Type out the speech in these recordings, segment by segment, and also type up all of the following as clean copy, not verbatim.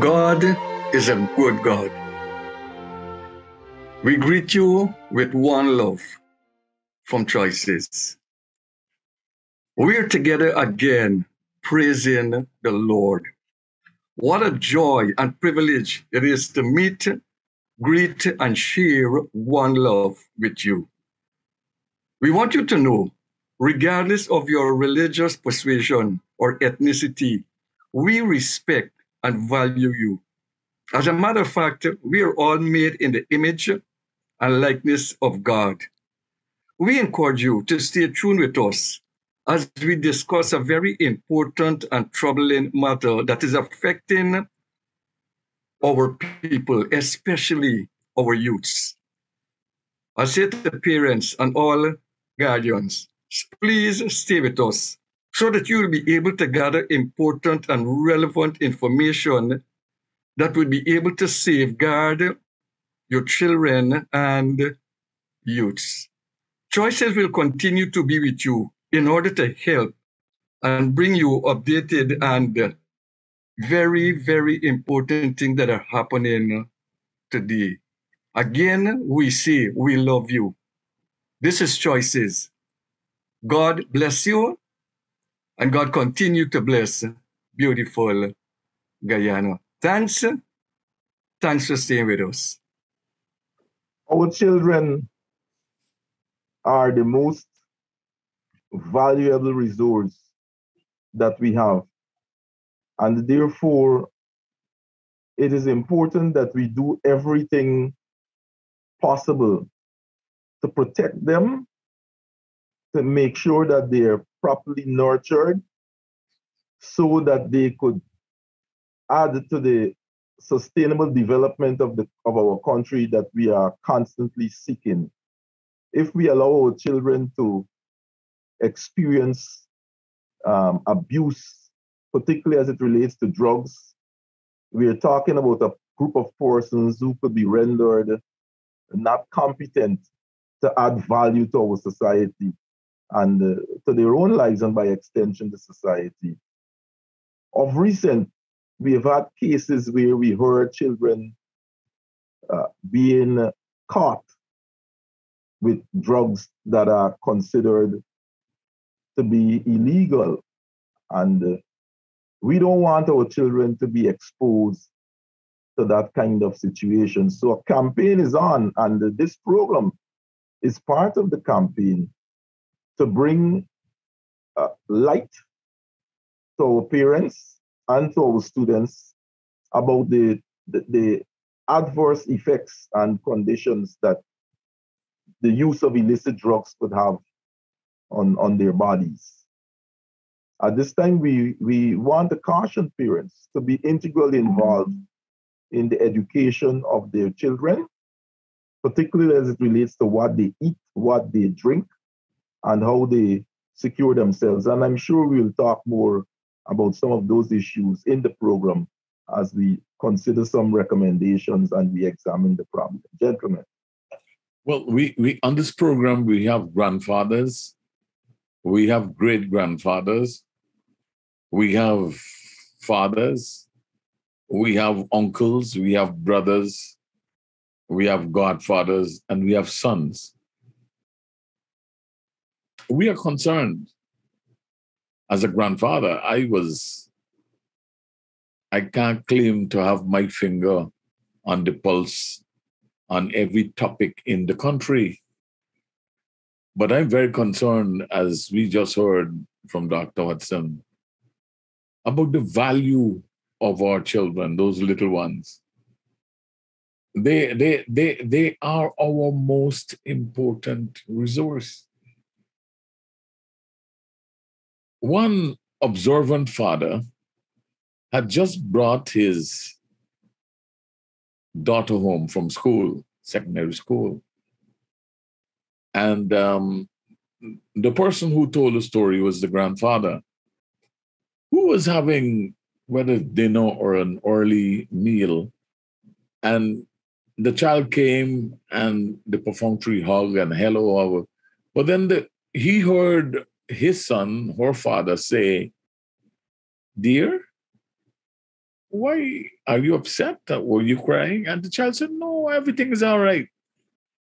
God is a good God. We greet you with one love from Choices. We're together again praising the Lord. What a joy and privilege it is to meet, greet, and share one love with you. We want you to know, regardless of your religious persuasion or ethnicity, we respect and value you. As a matter of fact, we are all made in the image and likeness of God. We encourage you to stay tuned with us as we discuss a very important and troubling matter that is affecting our people, especially our youths. I say to the parents and all guardians, please stay with us so that you will be able to gather important and relevant information that will be able to safeguard your children and youths. Choices will continue to be with you in order to help and bring you updated and very, very important things that are happening today. Again, we say we love you. This is Choices. God bless you and God continue to bless beautiful Guyana. Thanks. Thanks for staying with us. Our children are the most valuable resource that we have. And therefore, it is important that we do everything possible to protect them, to make sure that they are properly nurtured so that they could add to the sustainable development of our country that we are constantly seeking. If we allow our children to experience abuse, particularly as it relates to drugs, we are talking about a group of persons who could be rendered not competent to add value to our society and to their own lives and by extension the society. Of recent, we have had cases where we heard children being caught with drugs that are considered to be illegal. And we don't want our children to be exposed to that kind of situation. So a campaign is on, and this program is part of the campaign to bring light to our parents and to our students about the adverse effects and conditions that the use of illicit drugs could have on their bodies. At this time, we want to caution parents to be integrally involved in the education of their children, particularly as it relates to what they eat, what they drink, and how they secure themselves. And I'm sure we'll talk more about some of those issues in the program as we consider some recommendations and we examine the problem. Gentlemen. Well, we on this program, we have grandfathers, we have great-grandfathers, we have fathers, we have uncles, we have brothers, we have godfathers, and we have sons. We are concerned. As a grandfather, I can't claim to have my finger on the pulse on every topic in the country. But I'm very concerned, as we just heard from Dr. Hudson, about the value of our children, those little ones. They are our most important resource. One observant father had just brought his daughter home from school, secondary school. And the person who told the story was the grandfather, who was having whether dinner or an early meal. And the child came and the perfunctory hug and hello. But then he heard his son, her father, say, "Dear, why are you upset? Were you crying? And the child said, no, everything is all right.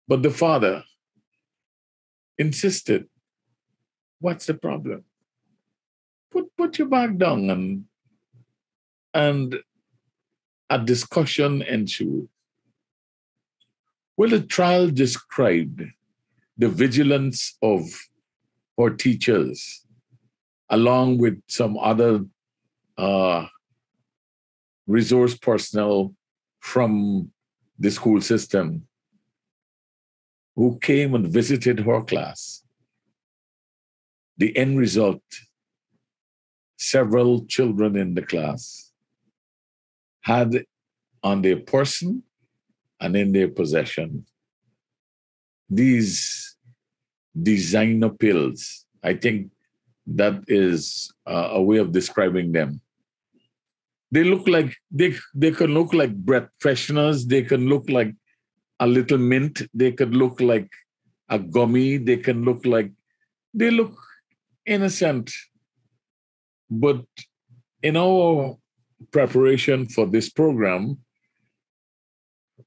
But the father insisted, what's the problem? Put your bag down, and a discussion ensued. Well, the trial described the vigilance of our teachers, along with some other resource personnel from the school system who came and visited her class. The end result, several children in the class had on their person and in their possession these designer pills. I think that is a way of describing them. They look like they can look like breath fresheners. They can look like a little mint. They could look like a gummy. They look innocent. But in our preparation for this program,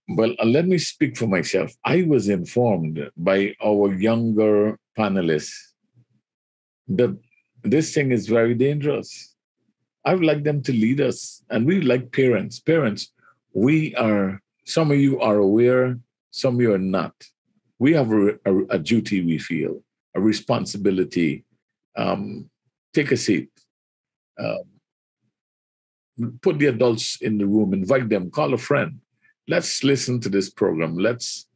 well, let me speak for myself. I was informed by our younger panelists that this thing is very dangerous. I would like them to lead us. And we like parents. Parents, some of you are aware, some of you are not. We have a duty, we feel, a responsibility. Take a seat. Put the adults in the room, invite them, call a friend. Let's listen to this program. Let's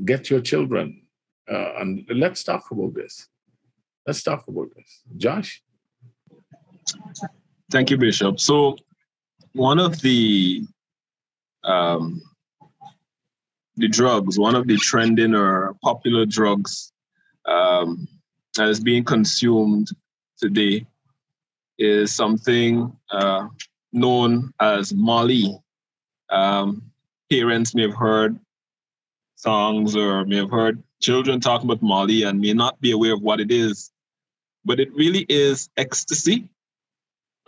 get your children and let's talk about this. Josh? Thank you, Bishop. So one of the drugs, one of the trending or popular drugs that is being consumed today is something known as Molly. Parents may have heard songs or may have heard children talking about Molly and may not be aware of what it is, but it really is ecstasy.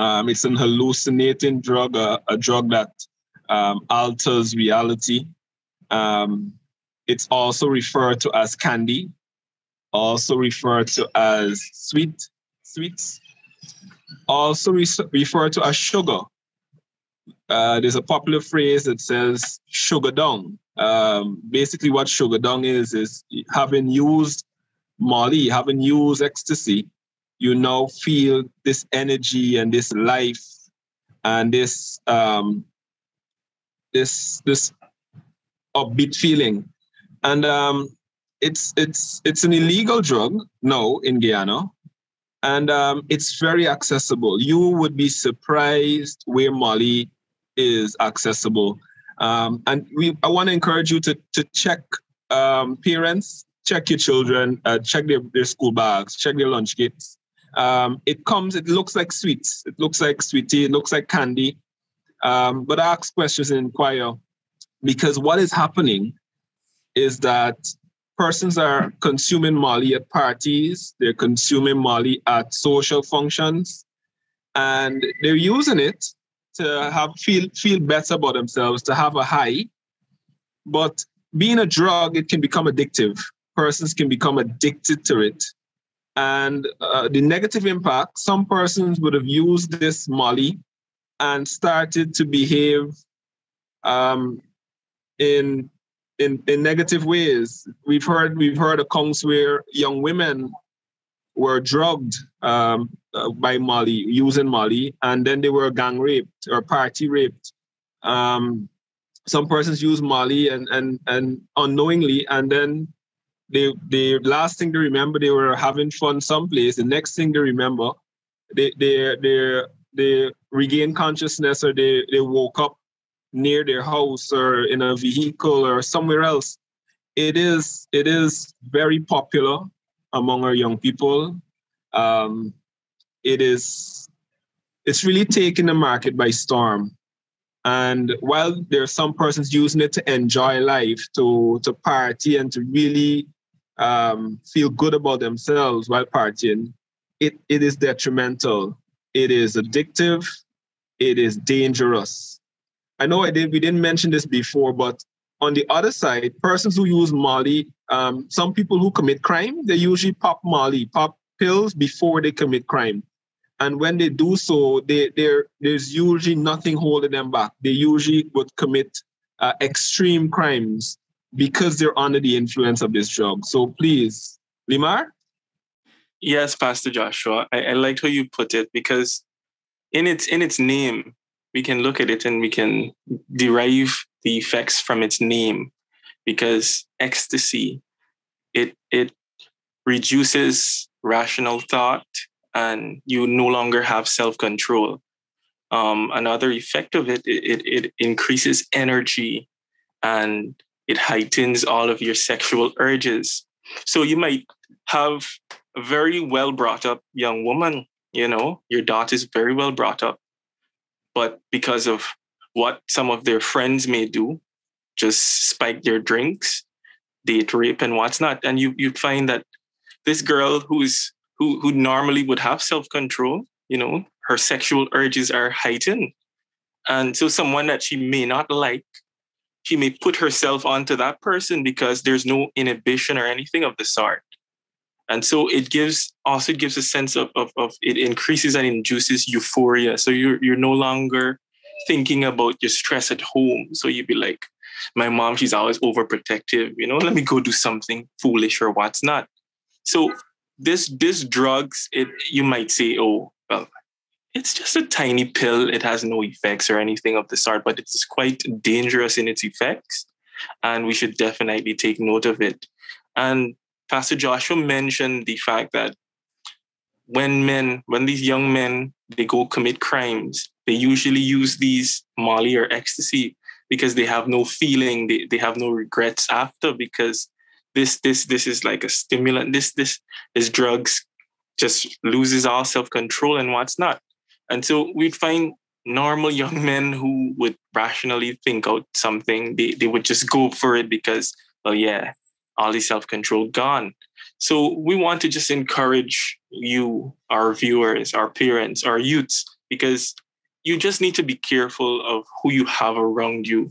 It's an hallucinating drug, a drug that alters reality. It's also referred to as candy, also referred to as sweets, also referred to as sugar. There's a popular phrase that says sugar down. Basically what sugar down is having used Molly, having used ecstasy, you now feel this energy and this life and this upbeat feeling. And it's an illegal drug now in Guyana. And it's very accessible. You would be surprised where Molly is accessible. And I want to encourage you to check parents, check your children, check their school bags, check their lunch kits. It looks like sweets. It looks like sweetie. It looks like candy. But ask questions and inquire, because what is happening is that persons are consuming Molly at parties. They're consuming Molly at social functions, and they're using it to feel better about themselves, to have a high. But being a drug, it can become addictive. Persons can become addicted to it. And the negative impact, some persons would have used this Molly and started to behave in negative ways. We've heard accounts where young women were drugged by Molly, using Molly, and then they were gang raped or party raped. Some persons use Molly and unknowingly, and then the last thing they remember, they were having fun someplace. The next thing they remember, they regain consciousness, or they woke up near their house or in a vehicle or somewhere else. It is very popular among our young people. It's really taking the market by storm. And while there are some persons using it to enjoy life, to party and to really feel good about themselves while partying, it is detrimental. It is addictive. it is dangerous. I know we didn't mention this before, but on the other side, persons who use Molly, some people who commit crime, they usually pop Molly, pop pills before they commit crime. And when they do so, there's usually nothing holding them back. They usually would commit extreme crimes because they're under the influence of this drug. So please, Limar? Yes, Pastor Joshua. I liked how you put it, because in its name, we can look at it and we can derive the effects from its name, because ecstasy, it reduces rational thought and you no longer have self-control. Another effect of it increases energy and it heightens all of your sexual urges. So you might have a very well brought up young woman, your daughter is very well brought up, but because of what some of their friends may do, just spike their drinks, date rape and what's not. And you find that this girl who normally would have self-control, her sexual urges are heightened. And so someone that she may not like, she may put herself onto that person because there's no inhibition or anything of the sort. And so it gives a sense of it increases and induces euphoria. So you're no longer thinking about your stress at home. So you'd be like, my mom, she's always overprotective, let me go do something foolish or what's not. So this drugs, you might say, oh, well, it's just a tiny pill. It has no effects or anything of the sort, but it's quite dangerous in its effects. And we should definitely take note of it. And Pastor Joshua mentioned the fact that when these young men, they go commit crimes, they usually use these Molly or ecstasy because they have no feeling, they have no regrets after, because this is like a stimulant. This drugs just loses all self-control and what's not. And so we'd find normal young men who would rationally think out something, they would just go for it because, well, yeah, all the self-control gone. So we want to just encourage you, our viewers, our parents, our youths, because you just need to be careful of who you have around you.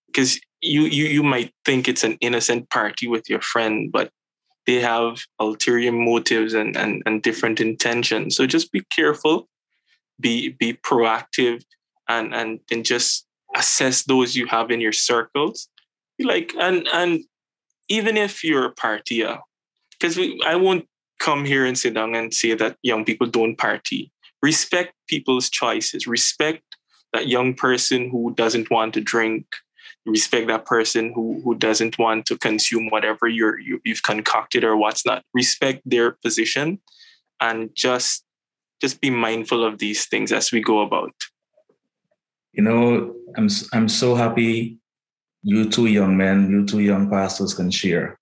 Because you might think it's an innocent party with your friend, but they have ulterior motives and different intentions. So just be careful, be proactive, and just assess those you have in your circles. And even if you're a partier, because I won't come here and sit down and say that young people don't party. Respect people's choices. Respect that young person who doesn't want to drink. Respect that person who doesn't want to consume whatever you've concocted or what's not. Respect their position, and just be mindful of these things as we go about. I'm so happy you two young men, you two young pastors can share.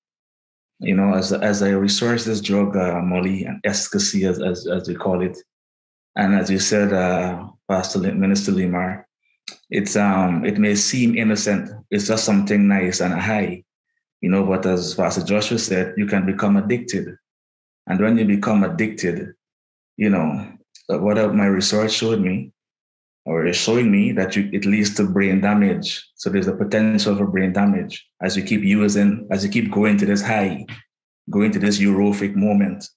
As I research this drug, Molly and ecstasy, as we call it, and as you said, Minister Limar, it may seem innocent. It's just something nice and high, but as Pastor Joshua said, you can become addicted. And when you become addicted, what my research showed me, or is showing me, that it leads to brain damage. So there's a potential for brain damage as you keep going to this high, going to this euphoric moment.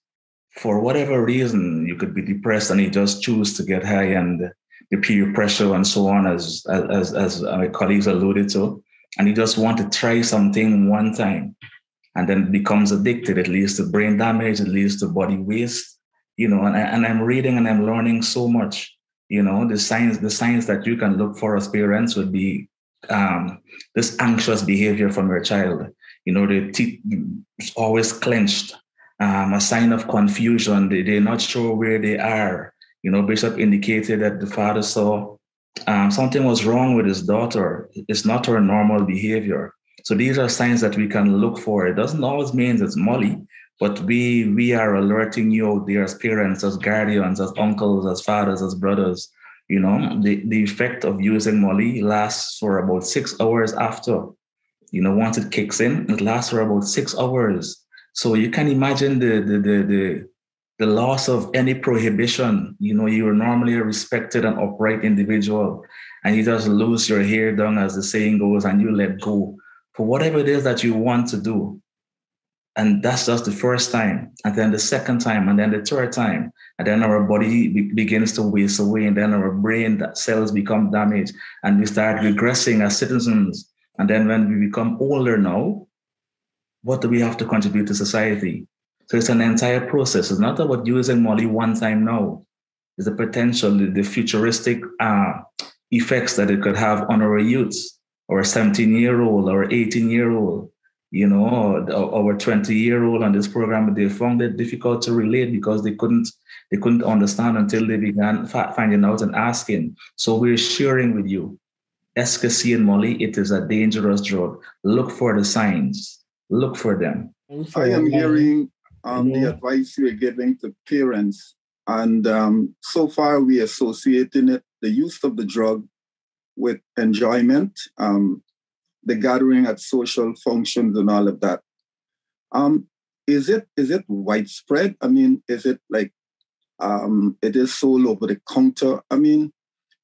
For whatever reason, you could be depressed and you just choose to get high, and the peer pressure and so on, as my colleagues alluded to, and you just want to try something one time, and then it becomes addicted. It leads to brain damage, it leads to body waste, and I'm reading and I'm learning so much. The signs that you can look for as parents would be this anxious behavior from your child. The teeth always clenched, a sign of confusion. They're not sure where they are. Bishop indicated that the father saw something was wrong with his daughter. It's not her normal behavior. So these are signs that we can look for. It doesn't always mean it's Molly, but we are alerting you out there as parents, as guardians, as uncles, as fathers, as brothers. The effect of using Molly lasts for about 6 hours after. Once it kicks in, it lasts for about 6 hours. So you can imagine the the loss of any prohibition. You know, you were normally a respected and upright individual, and you just lose your hair down, as the saying goes, and you let go for whatever it is that you want to do. And that's just the first time, and then the second time, and then the third time. And then our body begins to waste away, and then our brain cells become damaged, and we start regressing as citizens. And then when we become older now, what do we have to contribute to society? So it's an entire process. It's not about using Molly one time now. It's the potential, the futuristic effects that it could have on our youths, or a 17-year-old or 18-year-old, you know, or 20-year-old on this program. They found it difficult to relate because they couldn't understand until they began finding out and asking. So we're sharing with you. Ecstasy and Molly, it is a dangerous drug. Look for the signs. Look for them. I am hearing the advice you're giving to parents, and so far we associating it, the use of the drug, with enjoyment, the gathering at social functions and all of that. Is it widespread? I mean, is it like it is sold over the counter? I mean,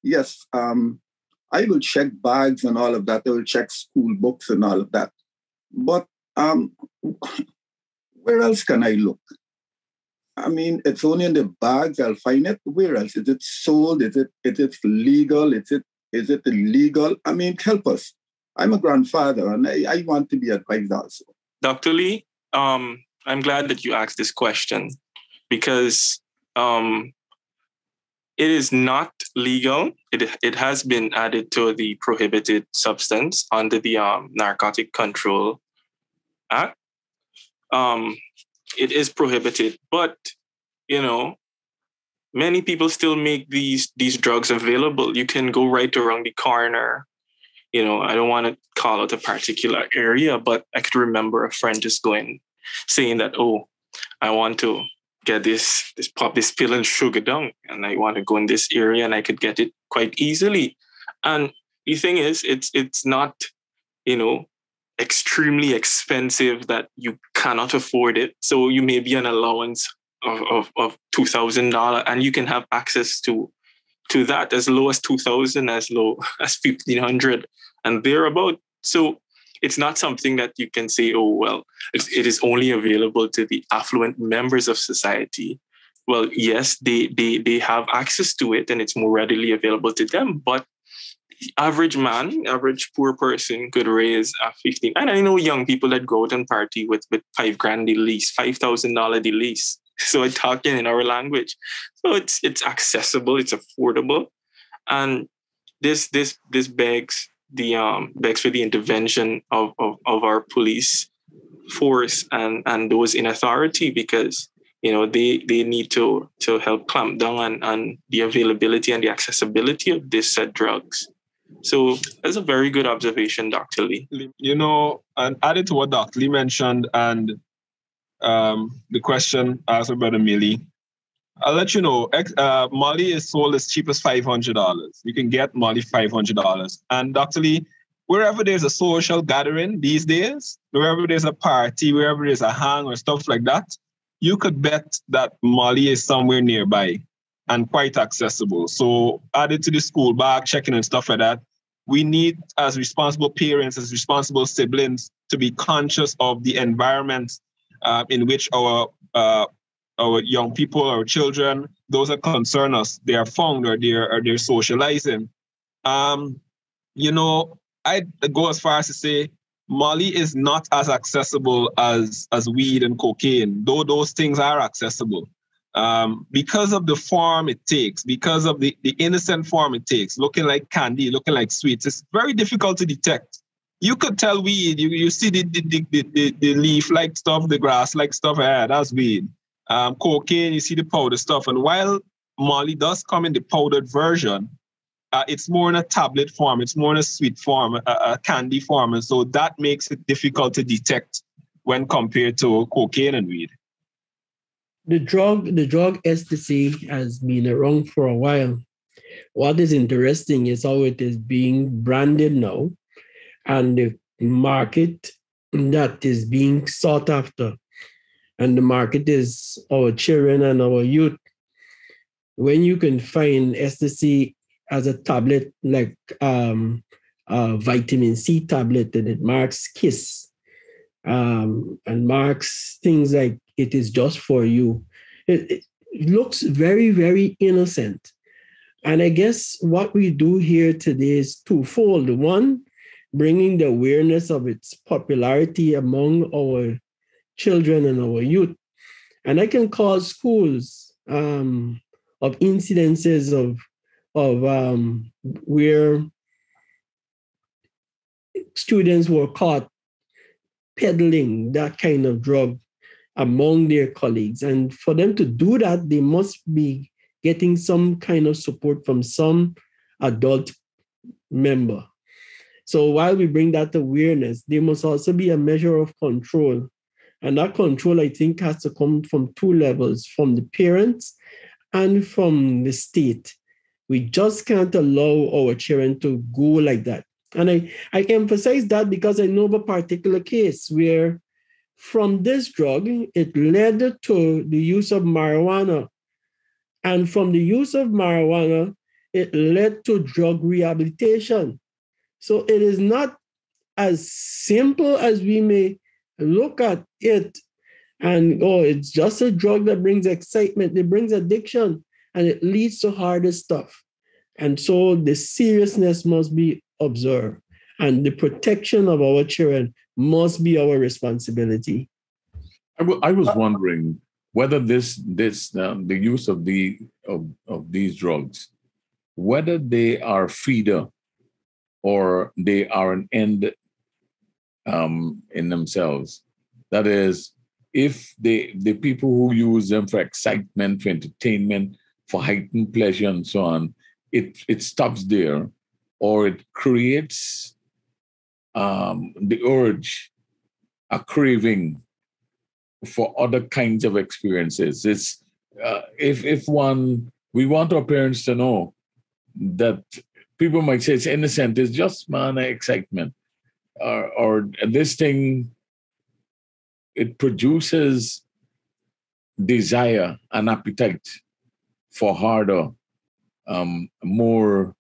yes, I will check bags and all of that. I will check school books and all of that. But where else can I look? I mean, it's only in the bags I'll find it. Where else? Is it sold? Is it legal? Is it illegal? I mean, help us. I'm a grandfather and I want to be advised also. Dr. Lee, I'm glad that you asked this question because it is not legal. It has been added to the prohibited substance under the Narcotic Control Act. It is prohibited, but you know, many people still make these drugs available. You can go right around the corner. You know, I don't want to call out a particular area, but I could remember a friend just saying that, oh, I want to get this pop this pill and sugar down, and I want to go in this area, and I could get it quite easily. And the thing is, it's not, you know, extremely expensive that you cannot afford it. So you may be an allowance of $2,000, and you can have access to that as low as $2,000, as low as $1,500, and thereabout. So it's not something that you can say, oh, well, it is only available to the affluent members of society. Well, yes, they have access to it, and it's more readily available to them. But average poor person could raise a 15. And I know young people that go out and party with $5,000 the least, $5,000 the least. So I'm talking in our language. So it's accessible, it's affordable, and this begs for the intervention of our police force and those in authority, because you know they need to help clamp down on the availability and the accessibility of these said drugs. So that's a very good observation, Dr. Lee. You know, and added to what Dr. Lee mentioned and the question asked about Millie, I'll let you know, Molly is sold as cheap as $500. You can get Molly $500. And Dr. Lee, wherever there's a social gathering these days, wherever there's a party, wherever there's a hang or stuff like that, you could bet that Molly is somewhere nearby and quite accessible. So added to the school bag, checking and stuff like that, we need, as responsible parents, as responsible siblings, to be conscious of the environment in which our young people, our children, those that concern us, they are found or they're socializing. You know, I'd go as far as to say Molly is not as accessible as weed and cocaine, though those things are accessible. Because of the form it takes, because of the innocent form it takes, looking like candy, looking like sweets, it's very difficult to detect. You could tell weed, you see the leaf-like stuff, the grass-like stuff, that's weed. Cocaine, you see the powder stuff. And while Molly does come in the powdered version, it's more in a tablet form, it's more in a sweet form, a candy form. And so that makes it difficult to detect when compared to cocaine and weed. The drug ecstasy has been around for a while. What is interesting is how it is being branded now, and the market that is being sought after and the market is our children and our youth. When you can find ecstasy as a tablet, like a vitamin C tablet, and it marks KISS, and marks things like it is just for you. It looks very, very innocent. And I guess what we do here today is twofold. One, bringing the awareness of its popularity among our children and our youth. And I can call schools of incidences of where students were caught peddling that kind of drug among their colleagues. And for them to do that, they must be getting some kind of support from some adult member. So while we bring that awareness, there must also be a measure of control. And that control, I think, has to come from two levels, from the parents and from the state. We just can't allow our children to go like that. And I emphasize that because I know of a particular case where from this drug, it led to the use of marijuana. And from the use of marijuana, it led to drug rehabilitation. So it is not as simple as we may look at it and, oh, it's just a drug that brings excitement, it brings addiction, and it leads to harder stuff. And so the seriousness must be observed, and the protection of our children must be our responsibility. I was wondering whether the use of these drugs, whether they are feeder or they are an end in themselves. That is, if the people who use them for excitement, for entertainment, for heightened pleasure, and so on, it stops there, or it creates the urge, a craving for other kinds of experiences. It's we want our parents to know that people might say it's innocent, it's just minor excitement, or this thing, it produces desire and appetite for harder, more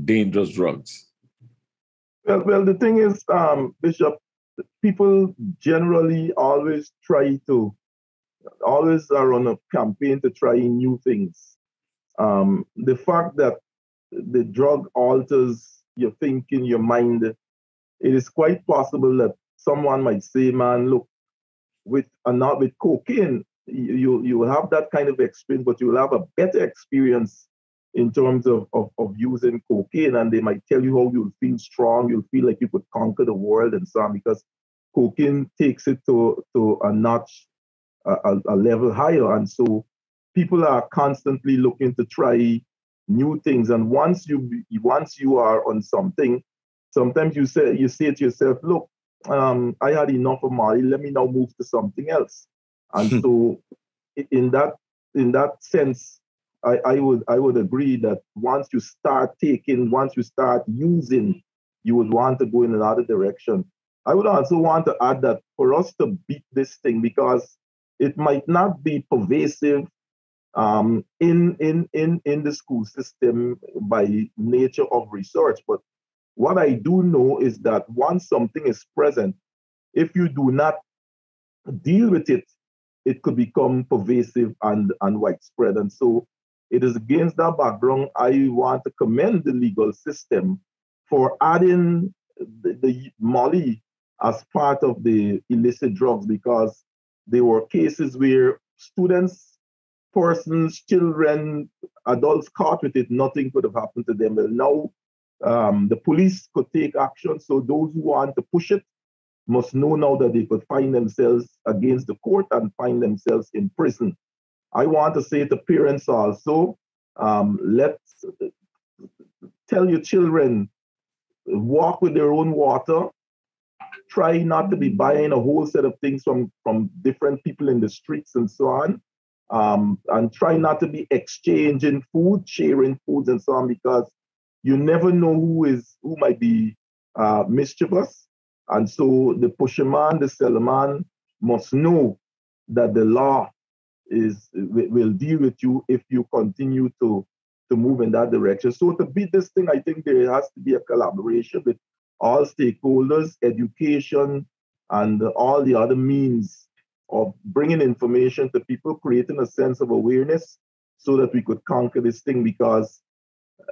dangerous drugs. Well, the thing is, Bishop, people generally always are on a campaign to try new things. The fact that the drug alters your thinking, your mind, it is quite possible that someone might say, man, look, with cocaine, you will have that kind of experience, but you will have a better experience in terms of using cocaine, and they might tell you how you'll feel strong, you'll feel like you could conquer the world and so on, because cocaine takes it to a notch, a level higher. And so people are constantly looking to try new things. And once you are on something, sometimes you say to yourself, look, I had enough of Mali, let me now move to something else. And so in that sense, I would agree that once you start using, you would want to go in another direction. I would also want to add that for us to beat this thing, because it might not be pervasive in the school system by nature of research, but what I do know is that once something is present, if you do not deal with it, it could become pervasive and widespread. And so it is against that background I want to commend the legal system for adding the Molly as part of the illicit drugs, because there were cases where students, persons, children, adults caught with it, nothing could have happened to them. Well, now the police could take action. So those who want to push it must know now that they could find themselves against the court and find themselves in prison. I want to say to parents also, let's tell your children, walk with their own water. Try not to be buying a whole set of things from different people in the streets and so on. And try not to be exchanging food, sharing foods and so on, because you never know who might be mischievous. And so the pusher man, the seller man must know that the law will deal with you if you continue to move in that direction. So to beat this thing, I think there has to be a collaboration with all stakeholders, education, and all the other means of bringing information to people, creating a sense of awareness so that we could conquer this thing. Because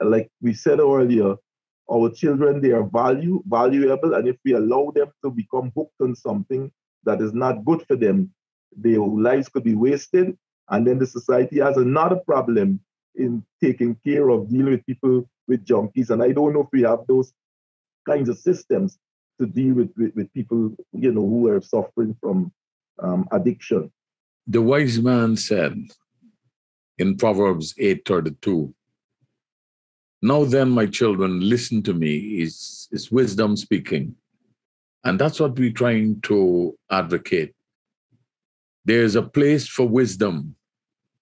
like we said earlier, our children, they are valuable, and if we allow them to become hooked on something that is not good for them, their lives could be wasted. And then the society has another problem in taking care of dealing with people with junkies. And I don't know if we have those kinds of systems to deal with people, who are suffering from addiction. The wise man said in Proverbs 8:32, "Now then, my children, listen to me," is wisdom speaking. And that's what we're trying to advocate. There's a place for wisdom.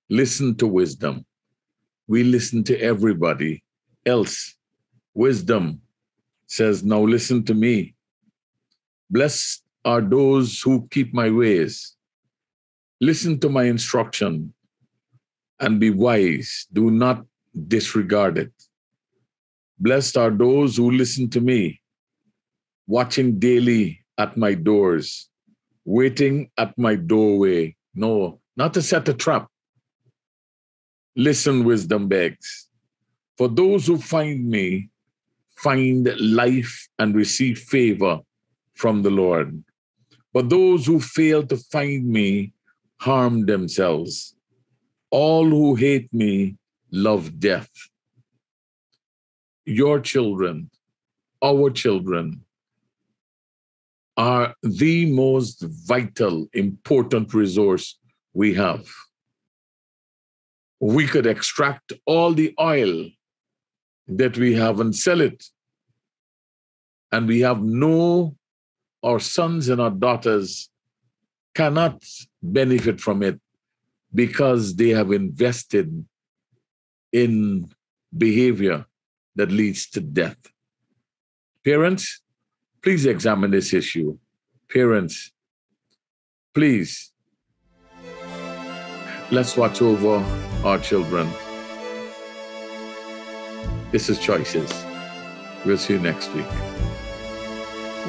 Listen to wisdom. We listen to everybody else. Wisdom says, "Now listen to me. Blessed are those who keep my ways. Listen to my instruction and be wise. Do not disregard it. Blessed are those who listen to me, watching daily at my doors, waiting at my doorway." No, not to set a trap. Listen, wisdom begs. "For those who find me find life and receive favor from the Lord. But those who fail to find me harm themselves. All who hate me love death." Your children, our children, are the most vital, important resource we have. We could extract all the oil that we have and sell it. And we have our sons and our daughters cannot benefit from it because they have invested in behavior that leads to death. Parents, please examine this issue. Parents, please, let's watch over our children. This is Choices. We'll see you next week.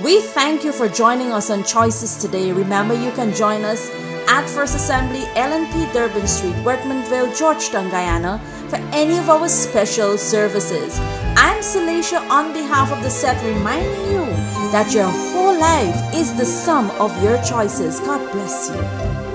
We thank you for joining us on Choices today. Remember, you can join us at First Assembly, LNP Durban Street, Workmanville, Georgetown, Guyana, for any of our special services. I'm Celacia on behalf of the set, reminding you that your whole life is the sum of your choices. God bless you.